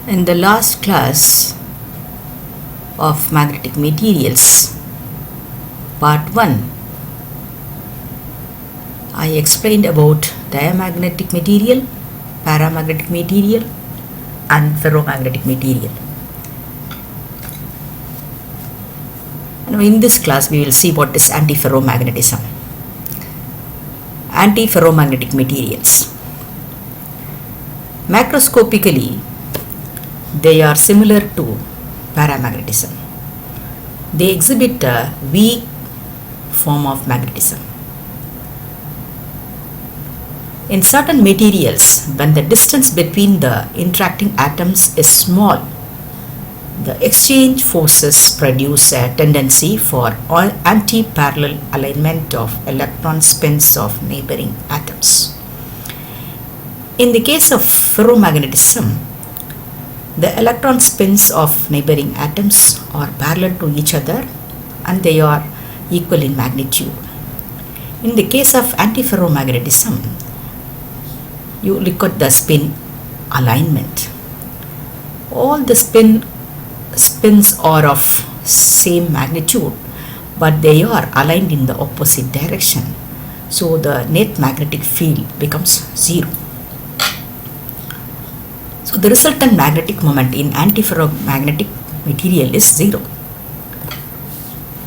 In the last class of magnetic materials, part 1, I explained about diamagnetic material, paramagnetic material and ferromagnetic material. Now in this class we will see what is antiferromagnetism. Antiferromagnetic materials. Macroscopically, they are similar to paramagnetism. They exhibit a weak form of magnetism. In certain materials, when the distance between the interacting atoms is small, the exchange forces produce a tendency for anti-parallel alignment of electron spins of neighboring atoms. In the case of ferromagnetism, the electron spins of neighboring atoms are parallel to each other and they are equal in magnitude. In the case of antiferromagnetism, you look at the spin alignment. All the spins are of same magnitude, but they are aligned in the opposite direction. So the net magnetic field becomes zero. So the resultant magnetic moment in antiferromagnetic material is zero.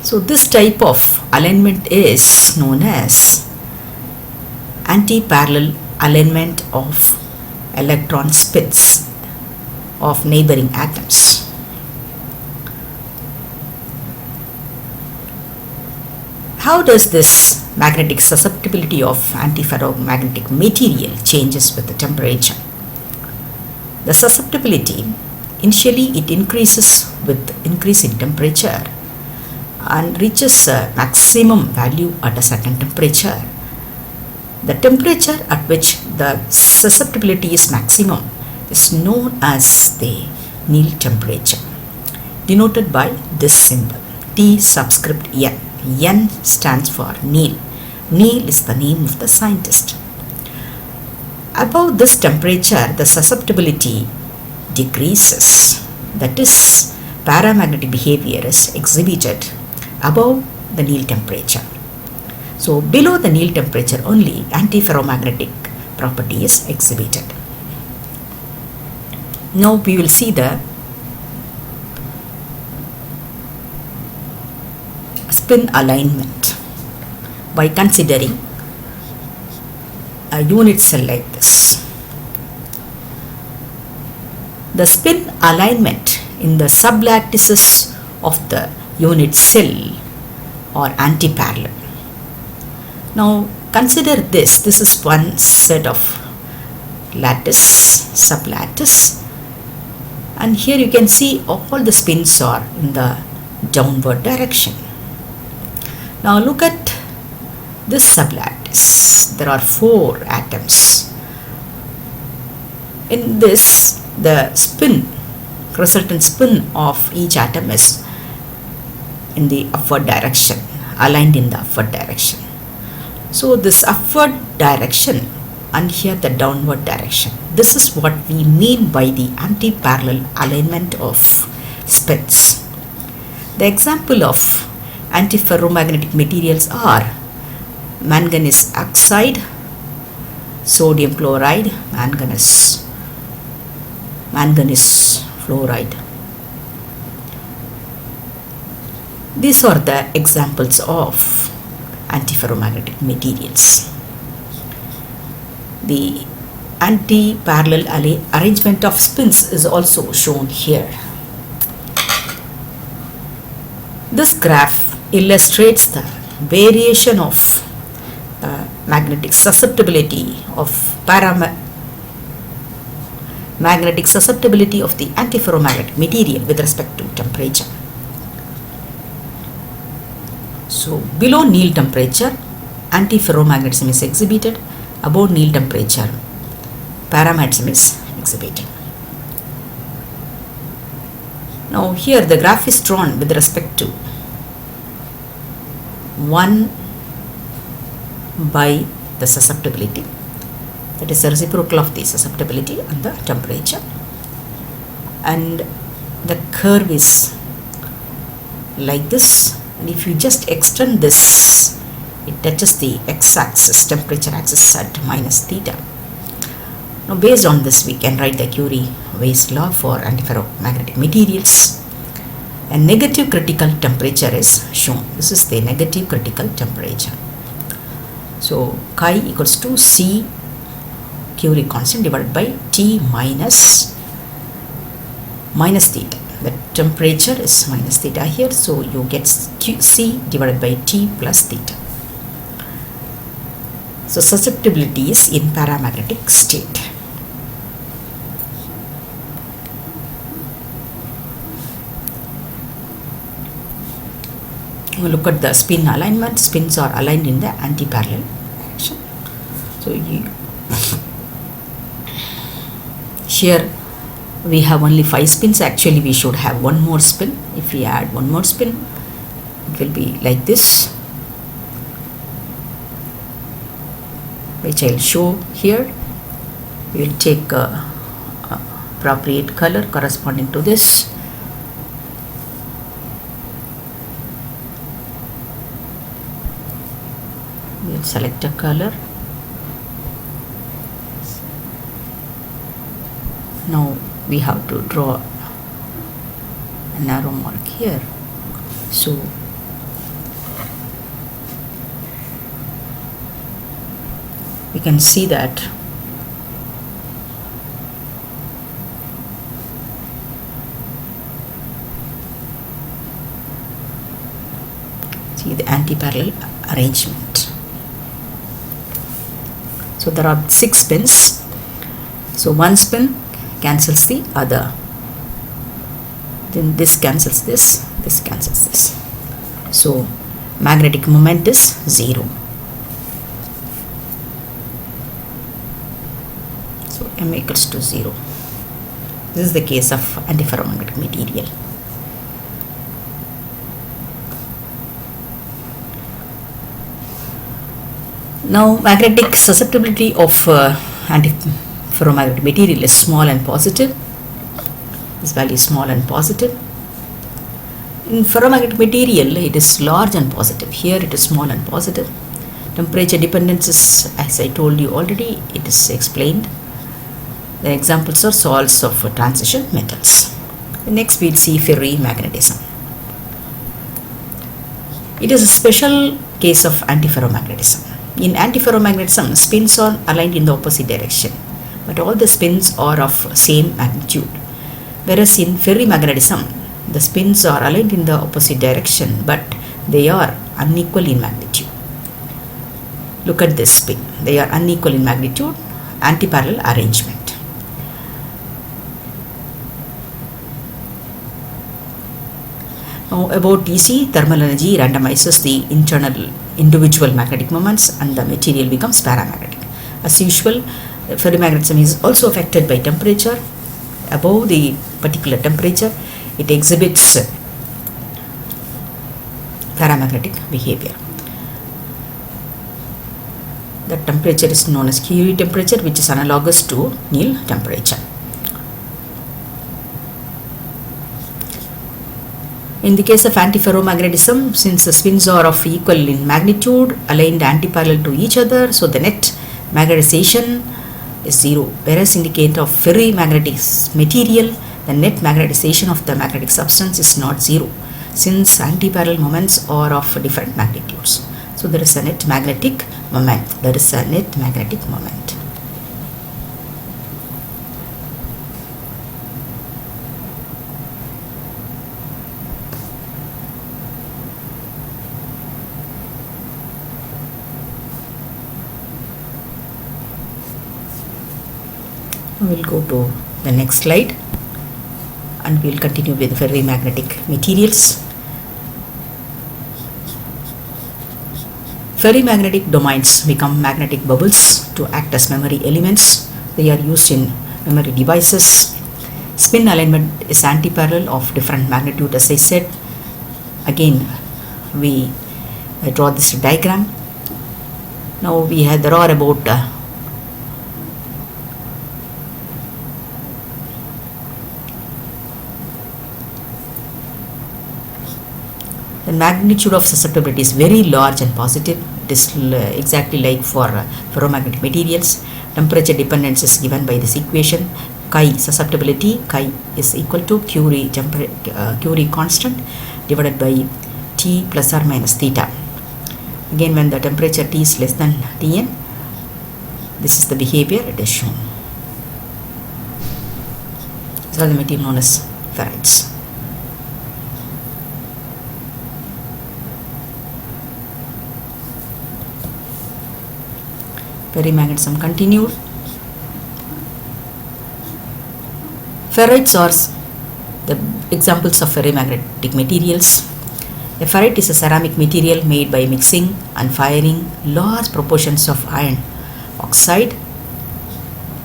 So this type of alignment is known as anti-parallel alignment of electron spins of neighboring atoms. How does this magnetic susceptibility of antiferromagnetic material changes with the temperature? The susceptibility, initially it increases with increase in temperature and reaches a maximum value at a certain temperature. The temperature at which the susceptibility is maximum is known as the Néel temperature, denoted by this symbol T subscript N. N stands for Néel. Néel is the name of the scientist. Above this temperature, the susceptibility decreases. That is, paramagnetic behavior is exhibited above the Néel temperature. So, below the Néel temperature only, antiferromagnetic property is exhibited. Now we will see the spin alignment by considering a unit cell like this. The spin alignment in the sublattices of the unit cell are antiparallel. Now consider this is one set of lattice, sublattice, and here you can see all the spins are in the downward direction. Now look at this sublattice. There are 4 atoms. In this, the resultant spin of each atom is in the upward direction, aligned in the upward direction. So this upward direction and here the downward direction. This is what we mean by the anti-parallel alignment of spins. The example of antiferromagnetic materials are manganese oxide, sodium chloride, manganese fluoride. These are the examples of antiferromagnetic materials. The anti-parallel arrangement of spins is also shown here. This graph illustrates the variation of magnetic susceptibility of magnetic susceptibility of the antiferromagnetic material with respect to temperature. So below Néel temperature, antiferromagnetism is exhibited. Above Néel temperature, paramagnetism is exhibited. Now here the graph is drawn with respect to 1 by the susceptibility, that is the reciprocal of the susceptibility and the temperature, and the curve is like this, and if you just extend this, it touches the x-axis, temperature axis at minus theta. Now based on this we can write the Curie-Weiss law for antiferromagnetic materials. A negative critical temperature is shown. This is the negative critical temperature. So chi equals to C Curie constant divided by T minus theta. The temperature is minus theta here, so you get C divided by T plus theta. So susceptibility is in paramagnetic state. We'll look at the spin alignment. Spins are aligned in the anti-parallel direction. So here we have only 5 spins. Actually we should have one more spin. If we add one more spin, it will be like this, which I'll show here. We will take appropriate color corresponding to this. We'll select a color. Now we have to draw an arrow mark here. So we can see that the anti-parallel arrangement. So there are 6 spins. So one spin cancels the other. Then this cancels this, this cancels this. So magnetic moment is 0. So M equals to 0. This is the case of antiferromagnetic material. Now magnetic susceptibility of antiferromagnetic material is small and positive. This value is small and positive. In ferromagnetic material it is large and positive. Here it is small and positive. Temperature dependence is, as I told you already, it is explained. The examples are salts of transition metals. Next we'll see ferrimagnetism. It is a special case of antiferromagnetism. In antiferromagnetism, spins are aligned in the opposite direction, but all the spins are of same magnitude. Whereas in ferrimagnetism, the spins are aligned in the opposite direction, but they are unequal in magnitude. Look at this spin. They are unequal in magnitude, antiparallel arrangement. Now about DC, thermal energy randomizes the internal individual magnetic moments and the material becomes paramagnetic. As usual, ferrimagnetism is also affected by temperature. Above the particular temperature, it exhibits paramagnetic behavior. The temperature is known as Curie temperature, which is analogous to Néel temperature. In the case of antiferromagnetism, since the spins are of equal in magnitude, aligned antiparallel to each other, so the net magnetization is 0. Whereas in the case of ferrimagnetic material, the net magnetization of the magnetic substance is not 0, since antiparallel moments are of different magnitudes. So there is a net magnetic moment. There is a net magnetic moment. We will go to the next slide and we will continue with ferrimagnetic materials. Ferrimagnetic domains become magnetic bubbles to act as memory elements. They are used in memory devices. Spin alignment is antiparallel of different magnitude, as I said. Again, we draw this diagram. Now there are about The magnitude of susceptibility is very large and positive. It is exactly like for ferromagnetic materials. Temperature dependence is given by this equation. Chi susceptibility, chi is equal to Curie constant divided by T plus or minus theta. Again, when the temperature T is less than Tn, this is the behavior it is shown. These are the material known as ferrites. Ferrimagnetism continued. Ferrites are the examples of ferrimagnetic materials. A ferrite is a ceramic material made by mixing and firing large proportions of iron oxide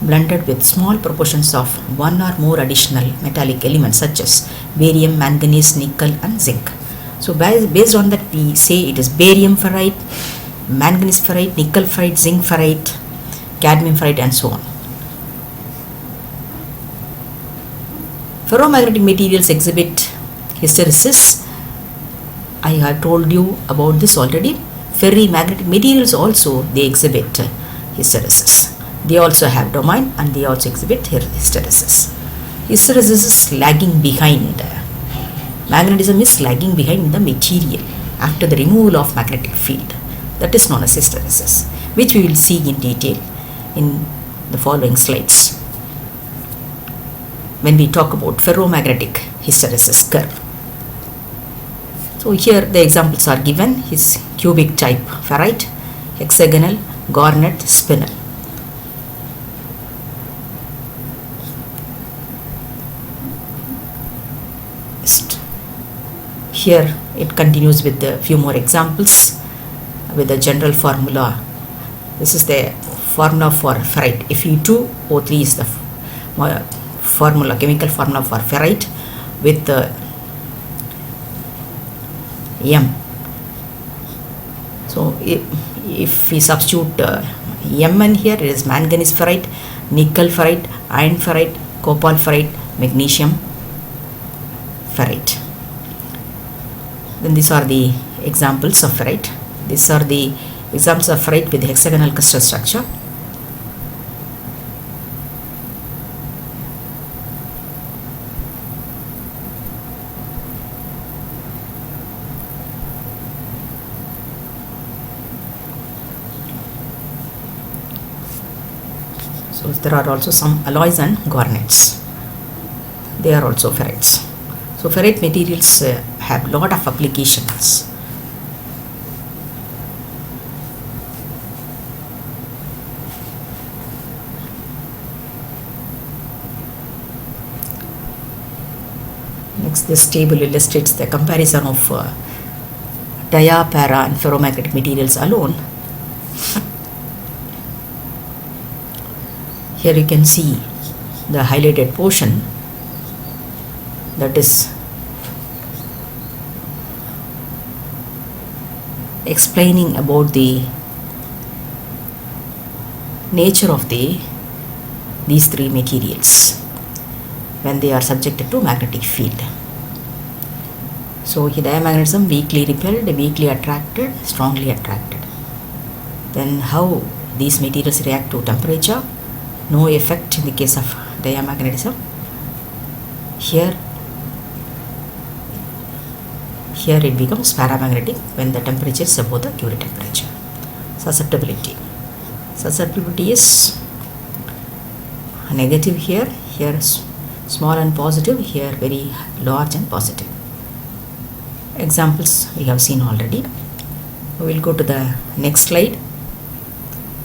blended with small proportions of one or more additional metallic elements such as barium, manganese, nickel and zinc. So based on that, we say it is barium ferrite, manganese ferrite, nickel ferrite, zinc ferrite, cadmium ferrite and so on. Ferromagnetic materials exhibit hysteresis. I have told you about this already. Ferrimagnetic materials also, they exhibit hysteresis. They also have domain and they also exhibit hysteresis. Hysteresis is lagging behind. Magnetism is lagging behind the material after the removal of magnetic field. That is known as hysteresis, which we will see in detail in the following slides when we talk about ferromagnetic hysteresis curve. So here the examples are given. Is cubic type ferrite, hexagonal, garnet, spinel. Here it continues with a few more examples with the general formula. This is the formula for ferrite. Fe2O3 is the formula, chemical formula for ferrite with M. So if we substitute Mn here, it is manganese ferrite, nickel ferrite, iron ferrite, copal ferrite, magnesium ferrite. Then these are the examples of ferrite. These are the examples of ferrite with hexagonal crystal structure. So there are also some alloys and garnets. They are also ferrites. So ferrite materials have lot of applications. Next, this table illustrates the comparison of dia, para and ferromagnetic materials alone. Here you can see the highlighted portion, that is explaining about the nature of these three materials when they are subjected to magnetic field. So diamagnetism, weakly repelled, weakly attracted, strongly attracted. Then how these materials react to temperature? No effect in the case of diamagnetism. Here it becomes paramagnetic when the temperature is above the Curie temperature. Susceptibility. Susceptibility is negative here. Here small and positive. Here very large and positive. Examples we have seen already. We will go to the next slide.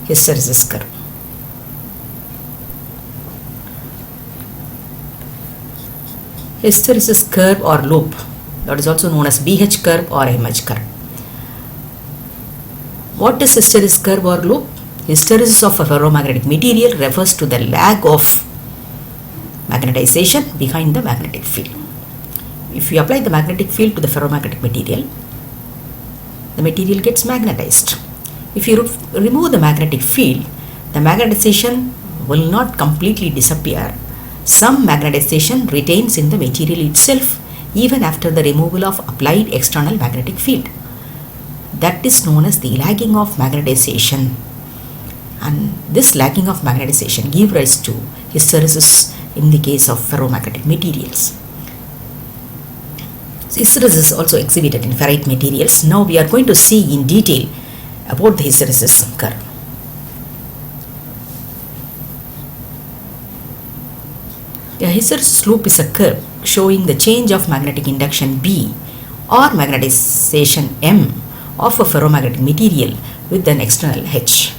Hysteresis curve. Hysteresis curve or loop, that is also known as BH curve or MH curve. What is hysteresis curve or loop? Hysteresis of a ferromagnetic material refers to the lag of magnetization behind the magnetic field. If you apply the magnetic field to the ferromagnetic material, the material gets magnetized. If you remove the magnetic field, the magnetization will not completely disappear. Some magnetization retains in the material itself, even after the removal of applied external magnetic field. That is known as the lagging of magnetization. And this lagging of magnetization gives rise to hysteresis in the case of ferromagnetic materials. So hysteresis is also exhibited in ferrite materials. Now we are going to see in detail about the hysteresis curve. A hysteresis loop is a curve showing the change of magnetic induction B or magnetization M of a ferromagnetic material with an external H.